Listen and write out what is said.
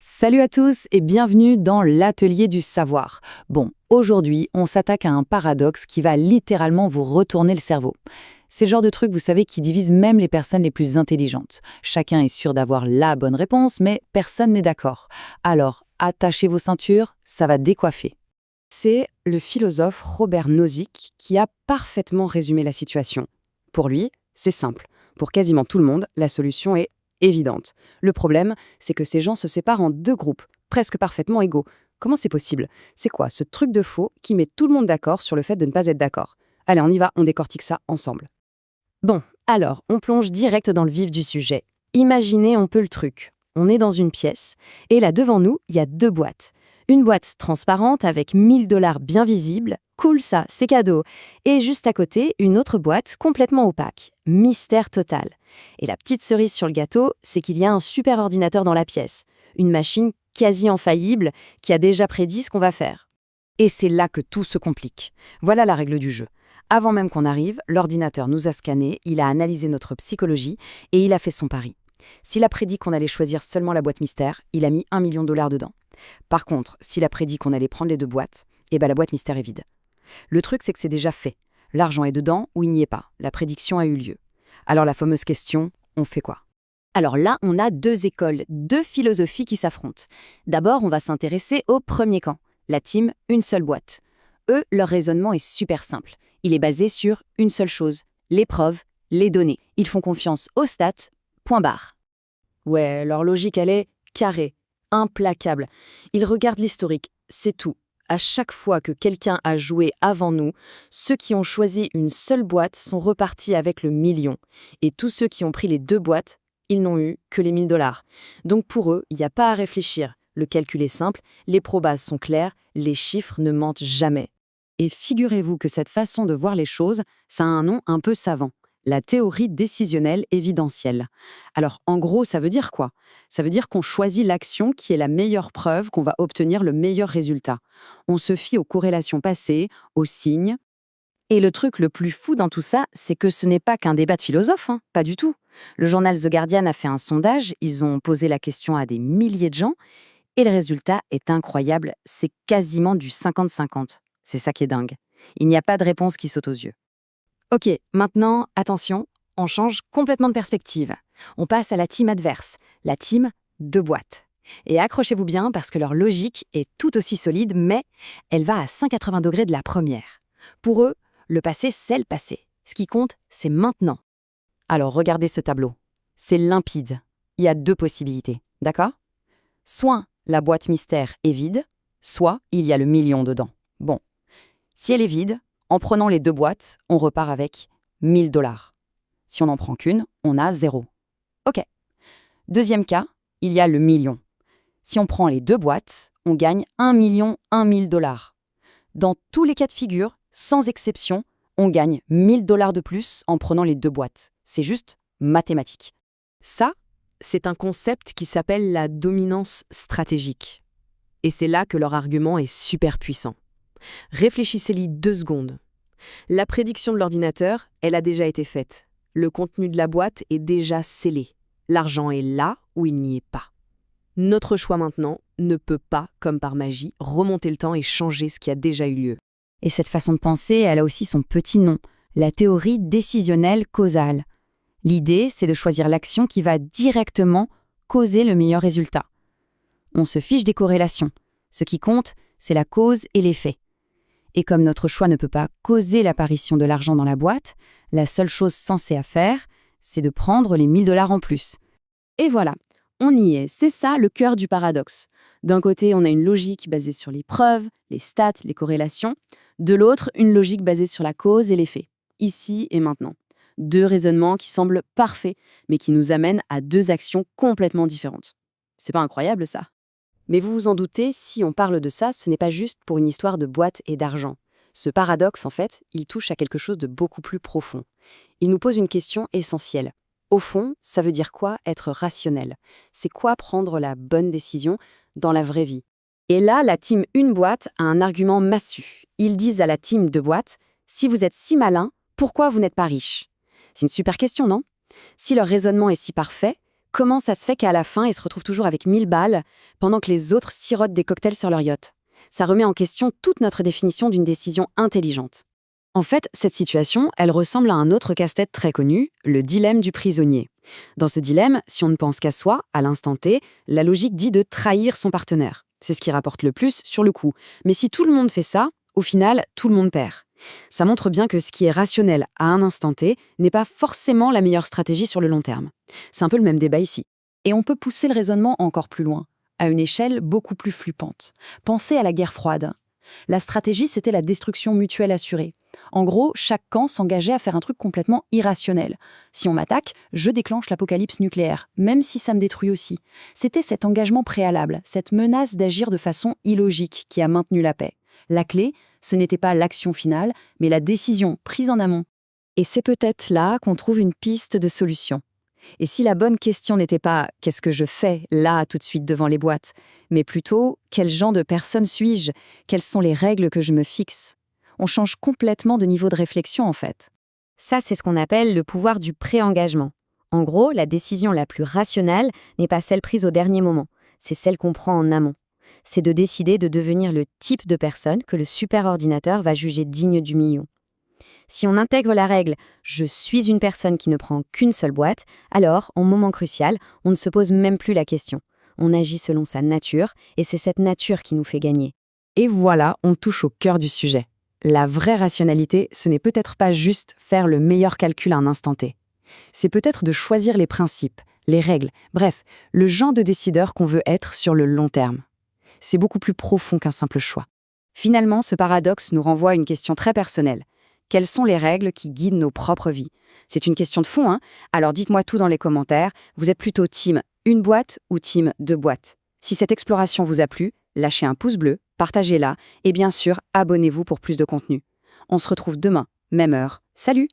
Salut à tous et bienvenue dans l'atelier du savoir. Bon, aujourd'hui, on s'attaque à un paradoxe qui va littéralement vous retourner le cerveau. C'est le genre de truc, vous savez, qui divise même les personnes les plus intelligentes. Chacun est sûr d'avoir la bonne réponse, mais personne n'est d'accord. Alors, attachez vos ceintures, ça va décoiffer. C'est le philosophe Robert Nozick qui a parfaitement résumé la situation. Pour lui, c'est simple. Pour quasiment tout le monde, la solution est évidente. Le problème, c'est que ces gens se séparent en deux groupes, presque parfaitement égaux. Comment c'est possible? C'est quoi ce truc de faux qui met tout le monde d'accord sur le fait de ne pas être d'accord? Allez, on y va, on décortique ça ensemble. Bon, alors, on plonge direct dans le vif du sujet. Imaginez un peu le truc. On est dans une pièce, et là devant nous, il y a deux boîtes. Une boîte transparente avec 1000 $ bien visibles. Cool ça, c'est cadeau. Et juste à côté, une autre boîte complètement opaque. Mystère total. Et la petite cerise sur le gâteau, c'est qu'il y a un super ordinateur dans la pièce. Une machine quasi infaillible qui a déjà prédit ce qu'on va faire. Et c'est là que tout se complique. Voilà la règle du jeu. Avant même qu'on arrive, l'ordinateur nous a scannés, il a analysé notre psychologie et il a fait son pari. S'il a prédit qu'on allait choisir seulement la boîte mystère, il a mis 1 million de dollars dedans. Par contre, s'il a prédit qu'on allait prendre les deux boîtes, la boîte mystère est vide. Le truc, c'est que c'est déjà fait. L'argent est dedans ou il n'y est pas. La prédiction a eu lieu. Alors la fameuse question, on fait quoi? Alors là, on a deux écoles, deux philosophies qui s'affrontent. D'abord, on va s'intéresser au premier camp, la team une seule boîte. Eux, leur raisonnement est super simple. Il est basé sur une seule chose, les preuves, les données. Ils font confiance aux stats, point barre. Ouais, leur logique, elle est carrée, implacable. Ils regardent l'historique, c'est tout. À chaque fois que quelqu'un a joué avant nous, ceux qui ont choisi une seule boîte sont repartis avec le million. Et tous ceux qui ont pris les deux boîtes, ils n'ont eu que les 1000 $. Donc pour eux, il n'y a pas à réfléchir. Le calcul est simple, les probases sont claires, les chiffres ne mentent jamais. Et figurez-vous que cette façon de voir les choses, ça a un nom un peu savant. La théorie décisionnelle évidentielle. Alors, en gros, ça veut dire quoi? Ça veut dire qu'on choisit l'action qui est la meilleure preuve qu'on va obtenir le meilleur résultat. On se fie aux corrélations passées, aux signes. Et le truc le plus fou dans tout ça, c'est que ce n'est pas qu'un débat de philosophes, pas du tout. Le journal The Guardian a fait un sondage, ils ont posé la question à des milliers de gens, et le résultat est incroyable, c'est quasiment du 50-50. C'est ça qui est dingue. Il n'y a pas de réponse qui saute aux yeux. Ok, maintenant, attention, on change complètement de perspective. On passe à la team adverse, la team deux boîtes. Et accrochez-vous bien parce que leur logique est tout aussi solide, mais elle va à 180 degrés de la première. Pour eux, le passé, c'est le passé. Ce qui compte, c'est maintenant. Alors regardez ce tableau. C'est limpide. Il y a deux possibilités, d'accord? Soit la boîte mystère est vide, soit il y a le million dedans. Bon, si elle est vide, en prenant les deux boîtes, on repart avec 1000 $. Si on n'en prend qu'une, on a 0. Ok. Deuxième cas, il y a le million. Si on prend les deux boîtes, on gagne 1 million 1 000 $. Dans tous les cas de figure, sans exception, on gagne 1000 $ de plus en prenant les deux boîtes. C'est juste mathématique. Ça, c'est un concept qui s'appelle la dominance stratégique. Et c'est là que leur argument est super puissant. Réfléchissez-y 2 secondes. La prédiction de l'ordinateur, elle a déjà été faite. Le contenu de la boîte est déjà scellé. L'argent est là où il n'y est pas. Notre choix maintenant ne peut pas, comme par magie, remonter le temps et changer ce qui a déjà eu lieu. Et cette façon de penser, elle a aussi son petit nom, la théorie décisionnelle causale. L'idée, c'est de choisir l'action qui va directement causer le meilleur résultat. On se fiche des corrélations. Ce qui compte, c'est la cause et l'effet. Et comme notre choix ne peut pas causer l'apparition de l'argent dans la boîte, la seule chose sensée à faire, c'est de prendre les 1000 $ en plus. Et voilà, on y est, c'est ça le cœur du paradoxe. D'un côté, on a une logique basée sur les preuves, les stats, les corrélations. De l'autre, une logique basée sur la cause et l'effet, ici et maintenant. Deux raisonnements qui semblent parfaits, mais qui nous amènent à deux actions complètement différentes. C'est pas incroyable ça? Mais vous vous en doutez, si on parle de ça, ce n'est pas juste pour une histoire de boîte et d'argent. Ce paradoxe, en fait, il touche à quelque chose de beaucoup plus profond. Il nous pose une question essentielle. Au fond, ça veut dire quoi être rationnel? C'est quoi prendre la bonne décision dans la vraie vie? Et là, la team une boîte a un argument massu. Ils disent à la team deux boîtes, si vous êtes si malin, pourquoi vous n'êtes pas riche? C'est une super question, non? Si leur raisonnement est si parfait, Comment ça se fait qu'à la fin, ils se retrouvent toujours avec 1000 balles pendant que les autres sirotent des cocktails sur leur yacht? Ça remet en question toute notre définition d'une décision intelligente. En fait, cette situation, elle ressemble à un autre casse-tête très connu, le dilemme du prisonnier. Dans ce dilemme, si on ne pense qu'à soi, à l'instant T, la logique dit de trahir son partenaire. C'est ce qui rapporte le plus sur le coup. Mais si tout le monde fait ça, au final, tout le monde perd. Ça montre bien que ce qui est rationnel à un instant T n'est pas forcément la meilleure stratégie sur le long terme. C'est un peu le même débat ici. Et on peut pousser le raisonnement encore plus loin, à une échelle beaucoup plus flippante. Pensez à la guerre froide. La stratégie, c'était la destruction mutuelle assurée. En gros, chaque camp s'engageait à faire un truc complètement irrationnel. Si on m'attaque, je déclenche l'apocalypse nucléaire, même si ça me détruit aussi. C'était cet engagement préalable, cette menace d'agir de façon illogique qui a maintenu la paix. La clé, ce n'était pas l'action finale, mais la décision prise en amont. Et c'est peut-être là qu'on trouve une piste de solution. Et si la bonne question n'était pas « qu'est-ce que je fais là tout de suite devant les boîtes ?», mais plutôt « quel genre de personne suis-je ? Quelles sont les règles que je me fixe ?» On change complètement de niveau de réflexion en fait. Ça, c'est ce qu'on appelle le pouvoir du pré-engagement. En gros, la décision la plus rationnelle n'est pas celle prise au dernier moment, c'est celle qu'on prend en amont. C'est de décider de devenir le type de personne que le superordinateur va juger digne du million. Si on intègre la règle « je suis une personne qui ne prend qu'une seule boîte », alors, en moment crucial, on ne se pose même plus la question. On agit selon sa nature, et c'est cette nature qui nous fait gagner. Et voilà, on touche au cœur du sujet. La vraie rationalité, ce n'est peut-être pas juste faire le meilleur calcul à un instant T. C'est peut-être de choisir les principes, les règles, bref, le genre de décideur qu'on veut être sur le long terme. C'est beaucoup plus profond qu'un simple choix. Finalement, ce paradoxe nous renvoie à une question très personnelle. Quelles sont les règles qui guident nos propres vies ? C'est une question de fond, hein ? Alors dites-moi tout dans les commentaires. Vous êtes plutôt team une boîte ou team deux boîtes ? Si cette exploration vous a plu, lâchez un pouce bleu, partagez-la et bien sûr, abonnez-vous pour plus de contenu. On se retrouve demain, même heure. Salut !